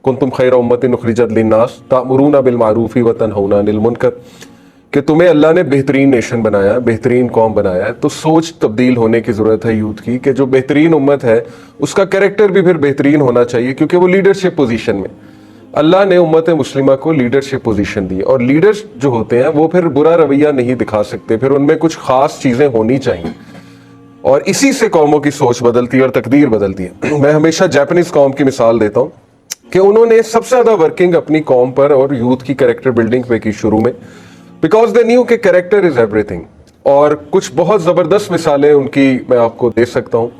कुंतुम Khaira उम्मतिन उखरिजत लिन्नास तामुरूना bill मारूफी व तनहौना अनिल मुनकर, कि तुम्हें अल्लाह ने बेहतरीन नेशन बनाया, बेहतरीन कौम बनाया है, तो सोच तब्दील होने की ज़रूरत है यूथ की, कि जो बेहतरीन उम्मत है उसका कैरेक्टर भी फिर बेहतरीन होना चाहिए, क्योंकि वो लीडरशिप पोजीशन में, अल्लाह ने उम्मत मुस्लिमा को लीडरशिप पोजीशन दी, और लीडर्स जो होते हैं वो फिर बुरा रवैया नहीं दिखा सकते, फिर उनमें कुछ खास चीज़ें होनी चाहिए, और इसी से कौमों की सोच बदलती है और तकदीर बदलती है। मैं हमेशा जापानीज कौम की मिसाल देता हूँ कि उन्होंने सबसे ज़्यादा वर्किंग अपनी कौम पर और यूथ की कैरेक्टर बिल्डिंग पे की शुरू में, बिकॉज दे न्यू कि कैरेक्टर इज एवरीथिंग। और कुछ बहुत ज़बरदस्त मिसालें उनकी मैं आपको दे सकता हूँ।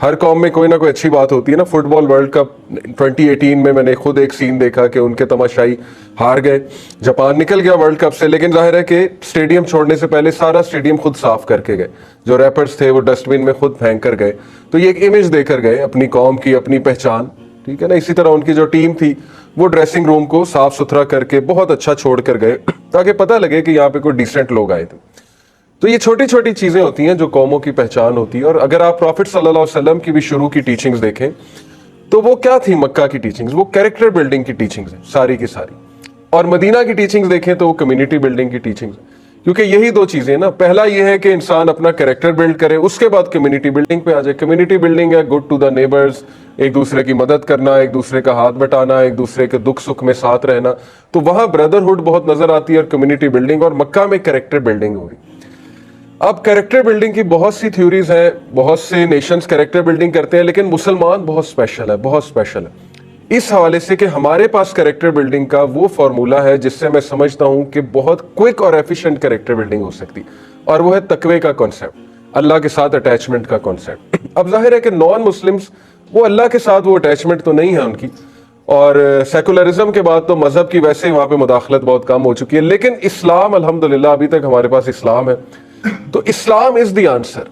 हर कौम में कोई ना कोई अच्छी बात होती है ना। फुटबॉल वर्ल्ड कप 2018 में मैंने खुद एक सीन देखा कि उनके तमाशाई हार गए, जापान निकल गया वर्ल्ड कप से, लेकिन जाहिर है कि स्टेडियम छोड़ने से पहले सारा स्टेडियम खुद साफ करके गए, जो रैपर्स थे वो डस्टबिन में खुद फेंक कर गए। तो ये एक इमेज देकर गए अपनी कौम की, अपनी पहचान, ठीक है ना। इसी तरह उनकी जो टीम थी वो ड्रेसिंग रूम को साफ सुथरा करके बहुत अच्छा छोड़ कर गए, ताकि पता लगे कि यहाँ पे कोई डिसेंट लोग आए थे। तो ये छोटी छोटी चीजें होती हैं जो कौमों की पहचान होती है। और अगर आप प्रॉफिट सल्लल्लाहु अलैहि वसल्लम की भी शुरू की टीचिंग्स देखें तो वो क्या थी, मक्का की टीचिंग्स, वो कैरेक्टर बिल्डिंग की टीचिंग्स है सारी की सारी। और मदीना की टीचिंग्स देखें तो वो कम्युनिटी बिल्डिंग की टीचिंग्स है, क्योंकि यही दो चीजें ना। पहला ये है कि इंसान अपना कैरेक्टर बिल्ड करे, उसके बाद कम्युनिटी बिल्डिंग पे आ जाए। कम्युनिटी बिल्डिंग है गुड टू द नेबर्स, एक दूसरे की मदद करना, एक दूसरे का हाथ बटाना, एक दूसरे के दुख सुख में साथ रहना। तो वहां ब्रदरहुड बहुत नजर आती है और कम्युनिटी बिल्डिंग, और मक्का में कैरेक्टर बिल्डिंग होगी। अब कैरेक्टर बिल्डिंग की बहुत सी थ्योरीज हैं, बहुत से नेशंस कैरेक्टर बिल्डिंग करते हैं, लेकिन मुसलमान बहुत स्पेशल है, बहुत स्पेशल है इस हवाले से कि हमारे पास कैरेक्टर बिल्डिंग का वो फॉर्मूला है जिससे मैं समझता हूं कि बहुत क्विक और एफिशिएंट कैरेक्टर बिल्डिंग हो सकती, और वो है तकवे का कॉन्सेप्ट, अल्लाह के साथ अटैचमेंट का कॉन्सेप्ट। अब जाहिर है कि नॉन मुस्लिम्स वो अल्लाह के साथ वो अटैचमेंट तो नहीं है उनकी, और सेकुलरिज्म के बाद तो मजहब की वैसे ही वहां पे मुदाखलत बहुत कम हो चुकी है, लेकिन इस्लाम अल्हम्दुलिल्लाह अभी तक हमारे पास इस्लाम है। तो इस्लाम इज द आंसर।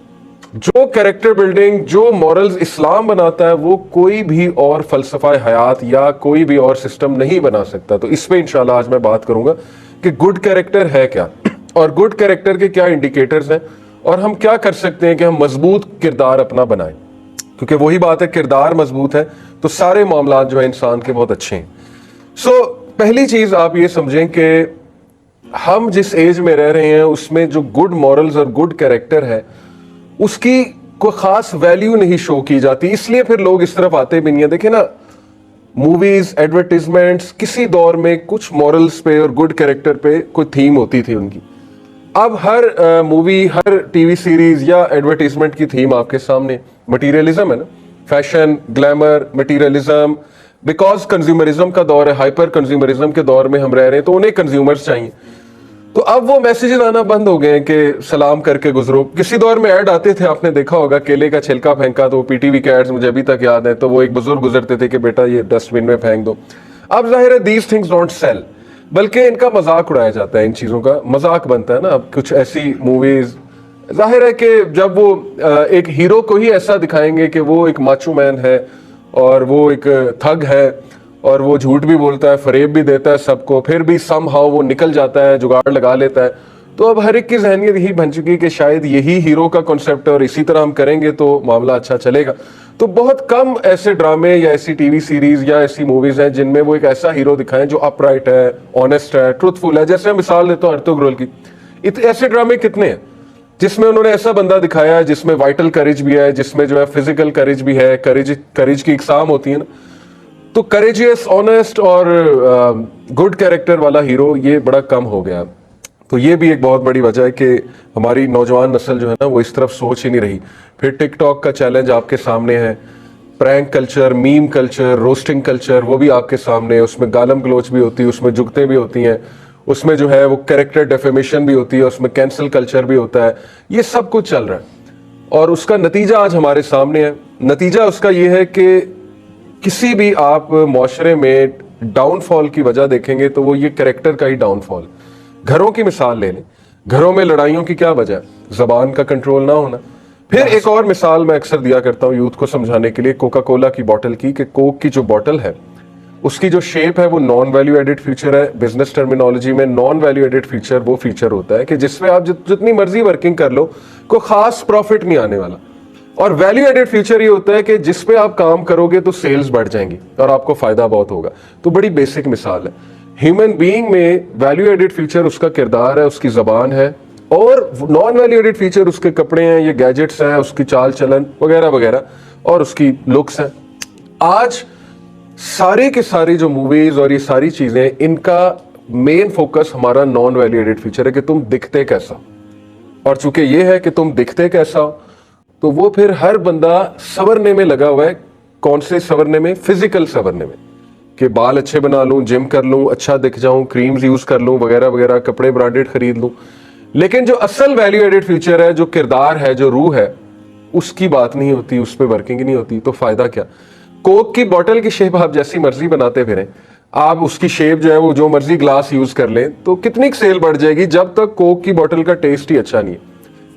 जो कैरेक्टर बिल्डिंग, जो मॉरल्स इस्लाम बनाता है वो कोई भी और फलसफा हयात या कोई भी और सिस्टम नहीं बना सकता। तो इस पे इंशाल्लाह आज मैं बात करूंगा कि गुड कैरेक्टर है क्या, और गुड कैरेक्टर के क्या इंडिकेटर्स हैं, और हम क्या कर सकते हैं कि हम मजबूत किरदार अपना बनाएं। क्योंकि वही बात है, किरदार मजबूत है तो सारे मामलात जो है इंसान के बहुत अच्छे हैं। सो पहली चीज आप ये समझें कि हम जिस एज में रह रहे हैं उसमें जो गुड मॉरल्स और गुड कैरेक्टर है उसकी कोई खास वैल्यू नहीं शो की जाती, इसलिए फिर लोग इस तरफ आते भी नहीं है। देखे ना, मूवीज, एडवर्टीजमेंट्स, किसी दौर में कुछ मॉरल्स पे और गुड कैरेक्टर पे कोई थीम होती थी उनकी। अब हर मूवी, हर टीवी सीरीज या एडवर्टीजमेंट की थीम आपके सामने मटीरियलिज्म है ना, fashion, glamour, materialism. Because consumerism का दौर है, हाइपर कंज्यूमरिज्म के दौर में हम रह रहे हैं, तो उन्हें कंज्यूमर्स चाहिए। तो अब वो मैसेजेस आना बंद हो गए हैं कि सलाम करके गुजरो। किसी दौर में ऐड आते थे, आपने देखा होगा, केले का छिलका फेंका, तो पीटीवी के एड्स मुझे अभी तक याद है। तो वो एक बुजुर्ग गुजरते थे कि बेटा ये डस्टबिन में फेंक दो। अब जाहिर है दीज थिंग्स डोंट सेल, बल्कि इनका मजाक उड़ाया जाता है, इन चीजों का मजाक बनता है ना। अब कुछ ऐसी मूवीज, जाहिर है कि जब वो एक हीरो को ही ऐसा दिखाएंगे कि वो एक माचो मैन है और वो एक थग है और वो झूठ भी बोलता है, फरेब भी देता है सबको, फिर भी समहाउ वो निकल जाता है, जुगाड़ लगा लेता है। तो अब हर एक की जहनियत यही बन चुकी है कि शायद यही हीरो का कॉन्सेप्ट है और इसी तरह हम करेंगे तो मामला अच्छा चलेगा। तो बहुत कम ऐसे ड्रामे या ऐसी टीवी सीरीज या ऐसी मूवीज हैं जिनमें वो एक ऐसा हीरो दिखाएं जो अपराइट है, ऑनेस्ट है, ट्रूथफुल है। जैसे मैं मिसाल देता हूँ अर्तुगरुल की, ऐसे ड्रामे कितने हैं जिसमें उन्होंने ऐसा बंदा दिखाया है जिसमें वाइटल करेज भी है, जिसमें जो है फिजिकल करेज भी है। करेज की इकसाम होती है ना, तो करेजियस, ऑनेस्ट और गुड कैरेक्टर वाला हीरो ये बड़ा कम हो गया। तो ये भी एक बहुत बड़ी वजह है कि हमारी नौजवान नस्ल जो है ना वो इस तरफ सोच ही नहीं रही। फिर टिकटॉक का चैलेंज आपके सामने है, prank culture, meme culture, roasting culture, वो भी आपके सामने है। उसमें गालम गलोच भी होती है, उसमें जुगतें भी होती हैं, उसमें जो है वो कैरेक्टर डेफेमेशन भी होती है, उसमें कैंसिल कल्चर भी होता है। ये सब कुछ चल रहा है और उसका नतीजा आज हमारे सामने है। नतीजा उसका ये है कि किसी भी आप माशरे में डाउनफॉल की वजह देखेंगे तो वो ये कैरेक्टर का ही डाउनफॉल। घरों की मिसाल ले लें, घरों में लड़ाइयों की क्या वजह है? जबान का कंट्रोल ना होना। फिर एक और मिसाल मैं अक्सर दिया करता हूँ यूथ को समझाने के लिए, कोका कोला की बोतल की, कि कोक की जो बोतल है उसकी जो शेप है वो नॉन वैल्यू एडेड फीचर है। बिजनेस टर्मिनोलॉजी में नॉन वैल्यू एडेड फीचर वो फीचर होता है कि जिसमें आप जितनी मर्जी वर्किंग कर लो कोई खास प्रॉफिट नहीं आने वाला, और वैल्यू एडेड फ्यूचर ये होता है कि जिस पे आप काम करोगे तो सेल्स बढ़ जाएंगी और आपको फायदा बहुत होगा। तो बड़ी बेसिक मिसाल है। ह्यूमन बीइंग में वैल्यू एडेड फीचर उसका किरदार है, उसकी जबान है, और नॉन वैल्यू एडेड फीचर उसके कपड़े हैं, ये गैजेट्स हैं, उसकी चाल चलन वगैरह वगैरह, और उसकी लुक्स हैं। आज सारे के सारी जो मूवीज और ये सारी चीजें, इनका मेन फोकस हमारा नॉन वैल्यू एडेड फीचर है कि तुम दिखते कैसा। और चूंकि ये है कि तुम दिखते कैसा हो, तो वो फिर हर बंदा संवरने में लगा हुआ है। कौन से संवरने में? फिजिकल संवरने में, कि बाल अच्छे बना लूं, जिम कर लूं, अच्छा दिख जाऊं, क्रीम्स यूज कर लूं वगैरह वगैरह, कपड़े ब्रांडेड खरीद लूं। लेकिन जो असल वैल्यू एडेड फीचर है, जो किरदार है, जो रूह है, उसकी बात नहीं होती, उस पर वर्किंग नहीं होती। तो फायदा क्या? कोक की बोतल की शेप आप जैसी मर्जी बनाते फिरें, आप उसकी शेप जो है वो जो मर्जी ग्लास यूज कर लें, तो कितनी सेल बढ़ जाएगी जब तक कोक की बोतल का टेस्ट ही अच्छा नहीं है।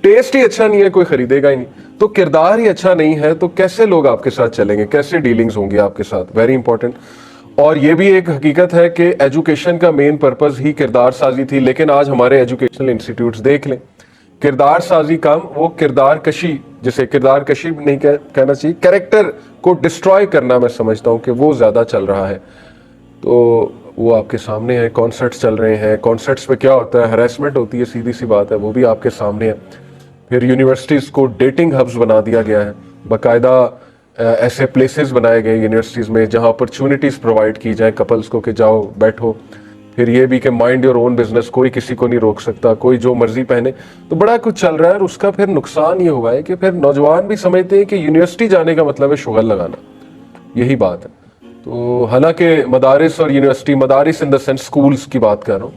टेस्ट ही अच्छा नहीं है, कोई खरीदेगा ही नहीं। तो किरदार ही अच्छा नहीं है, तो कैसे लोग आपके साथ चलेंगे, कैसे डीलिंग्स होंगी आपके साथ? Very important. और ये भी एक हकीकत है कि एजुकेशन का मेन पर्पस ही किरदार साजी थी, लेकिन आज हमारे एजुकेशनल इंस्टीट्यूट्स देख लें, किरदार साजी कम, वो किरदार कशी, जिसे किरदार कशी भी नहीं कहना चाहिए, कैरेक्टर को डिस्ट्रॉय करना, मैं समझता हूँ कि वो ज्यादा चल रहा है। तो वो आपके सामने है, कॉन्सर्ट्स चल रहे हैं, कॉन्सर्ट्स पे क्या होता है? हरेसमेंट होती है, सीधी सी बात है, वो भी आपके सामने है। फिर यूनिवर्सिटीज को डेटिंग हब्स बना दिया गया है, बाकायदा ऐसे प्लेसेस बनाए गए यूनिवर्सिटीज में जहां अपॉर्चुनिटीज प्रोवाइड की जाए कपल्स को कि जाओ बैठो। फिर ये भी कि माइंड योर ओन बिजनेस, कोई किसी को नहीं रोक सकता, कोई जो मर्जी पहने। तो बड़ा कुछ चल रहा है, और उसका फिर नुकसान ये हुआ है कि फिर नौजवान भी समझते हैं कि यूनिवर्सिटी जाने का मतलब है शुगर लगाना, यही बात है। तो हालांकि मदारिस और यूनिवर्सिटी, मदारिस इन द सेंस स्कूल्स की बात कर रहा हूँ,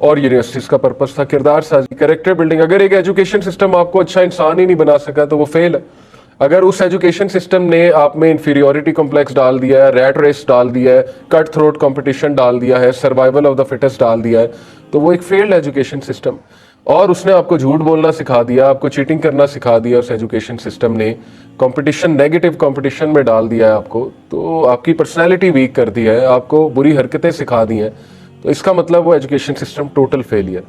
और यूनिवर्सिटीज का पर्पस था किरदार साजी, कैरेक्टर बिल्डिंग। अगर एक एजुकेशन सिस्टम आपको अच्छा इंसान ही नहीं बना सका तो वो फेल है। अगर उस एजुकेशन सिस्टम ने आप में इंफीरियोरिटी कॉम्प्लेक्स डाल दिया है, रैट रेस डाल दिया है, कट थ्रोट कंपटीशन डाल दिया है, सर्वाइवल ऑफ द फिटेस्ट डाल दिया है, तो वो एक फेल्ड एजुकेशन सिस्टम। और उसने आपको झूठ बोलना सिखा दिया, आपको चीटिंग करना सिखा दिया उस एजुकेशन सिस्टम ने, कंपटीशन, नेगेटिव कंपटीशन में डाल दिया है आपको, तो आपकी पर्सनैलिटी वीक कर दी है, आपको बुरी हरकतें सिखा दी हैं। तो इसका मतलब वो एजुकेशन सिस्टम टोटल फेलियर।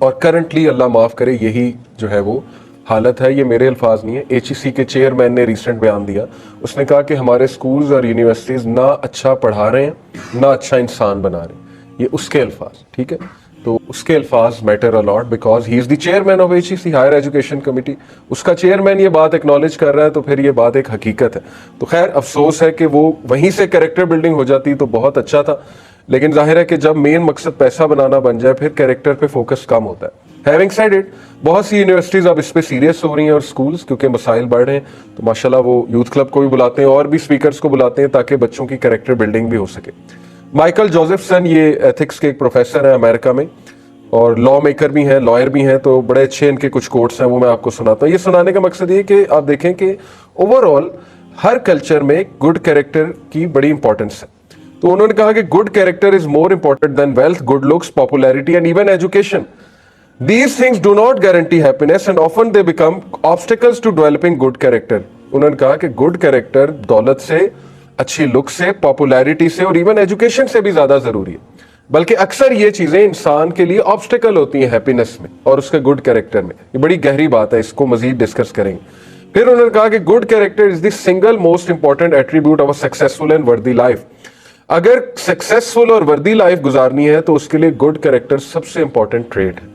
और करंटली अल्लाह माफ़ करे यही जो है वो हालत है। ये मेरे अल्फाज नहीं है, HEC के चेयरमैन ने रिसेंट बयान दिया। उसने कहा कि हमारे स्कूल्स और यूनिवर्सिटीज़ ना अच्छा पढ़ा रहे हैं, ना अच्छा इंसान बना रहे हैं। ये उसके अल्फाज, ठीक है? तो उसके अल्फाज matter a lot because he is the chairman of HEC, higher education committee. उसका चेयरमैन ये बात एक्नॉलेज कर रहा है, तो फिर ये बात एक हकीकत है। तो खैर अफसोस है कि वो वहीं से कैरेक्टर बिल्डिंग हो जाती तो बहुत अच्छा था, लेकिन जाहिर है कि जब मेन मकसद पैसा बनाना बन जाए फिर कैरेक्टर पे फोकस कम होता है। हैविंग सेड इट, बहुत सी यूनिवर्सिटीज अब इस पे सीरियस हो रही हैं और स्कूल्स, क्योंकि मसाइल बढ़ रहे हैं, तो माशाल्लाह वो यूथ क्लब को भी बुलाते हैं और भी स्पीकर्स को बुलाते हैं ताकि बच्चों की कैरेक्टर बिल्डिंग भी हो सके। माइकल जोसेफसन ये एथिक्स के एक प्रोफेसर हैं अमेरिका में, और लॉ मेकर भी हैं, लॉयर भी हैं, तो बड़े अच्छे इनके कुछ कोट्स हैं, वो मैं आपको सुनाता हूँ। ये सुनाने का मकसद ये कि आप देखें कि ओवरऑल हर कल्चर में गुड कैरेक्टर की बड़ी इंपॉर्टेंस है। तो उन्होंने कहा कि good character is more important than wealth, good looks, popularity and even education. These things do not guarantee happiness and often they become obstacles to developing good character. उन्होंने कहा कि गुड कैरेक्टर दौलत से, अच्छी लुक से, popularity से और even education से भी ज्यादा जरूरी है, बल्कि अक्सर ये चीजें इंसान के लिए ऑब्स्टिकल होती हैं हैप्पीनेस में और उसके गुड कैरेक्टर में। ये बड़ी गहरी बात है, इसको मजीद डिस्कस करेंगे। फिर उन्होंने कहा कि good character is the single most important attribute of a successful and वर्दी लाइफ। अगर सक्सेसफुल और वर्दी लाइफ गुजारनी है तो उसके लिए गुड कैरेक्टर सबसे इंपॉर्टेंट ट्रेट है।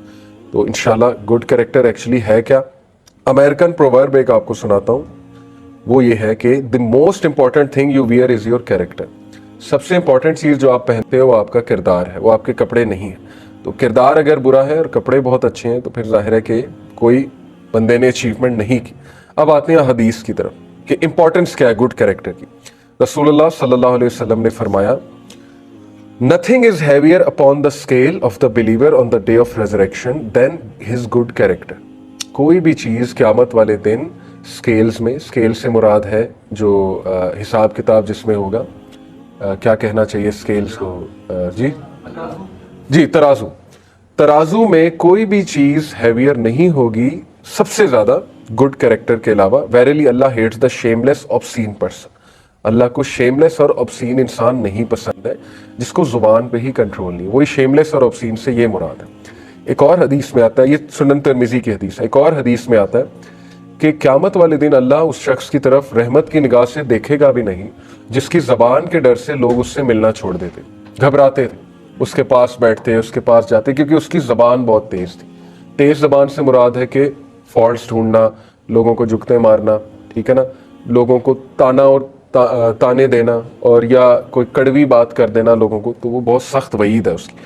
तो इंशाल्लाह गुड कैरेक्टर एक्चुअली है क्या? अमेरिकन प्रोवर्ब एक आपको सुनाता हूं, वो ये है कि the most important thing you wear is your character. सबसे इंपॉर्टेंट चीज जो आप पहनते हो वो आपका किरदार है, वो आपके कपड़े नहीं है। तो किरदार अगर बुरा है और कपड़े बहुत अच्छे हैं तो फिर जाहिर है कि कोई बंदे ने अचीवमेंट नहीं की। अब आते हैं हदीस की तरफ कि इंपॉर्टेंस क्या है गुड कैरेक्टर की। रसूलुल्लाह सल्लल्लाहु अलैहि वसल्लम ने फरमाया, Nothing is heavier upon the scale of the believer on the day of resurrection than his good character. कोई भी चीज़ क़यामत वाले दिन स्केल्स में, स्केल से मुराद है जो हिसाब किताब जिसमें होगा, क्या कहना चाहिए स्केल्स को? जी तराजू। तराजू में कोई भी चीज़ हैवियर नहीं होगी सबसे ज़्यादा गुड कैरेक्टर के अलावा। Verily Allah hates the shameless obscene person. अल्लाह को शेमलेस और ऑब्सीन इंसान नहीं पसंद है, जिसको जुबान पे ही कंट्रोल नहीं। वही शेमलेस और ऑब्सीन से ये मुराद है। एक और हदीस में आता है, ये सुनन तिरमिज़ी की हदीस है, एक और हदीस में आता है कि क़यामत वाले दिन अल्लाह उस शख्स की तरफ रहमत की निगाह से देखेगा भी नहीं जिसकी ज़बान के डर से लोग उससे मिलना छोड़ देते, घबराते थे, उसके पास बैठते, उसके पास जाते, क्योंकि उसकी ज़बान बहुत तेज़ थी। तेज़ ज़बान से मुराद है कि फॉल्ट्स ढूंढना, लोगों को जुगते मारना, ठीक है ना, लोगों को ताना और ताने देना, और या कोई कड़वी बात कर देना लोगों को, तो वो बहुत सख्त वईद है उसकी।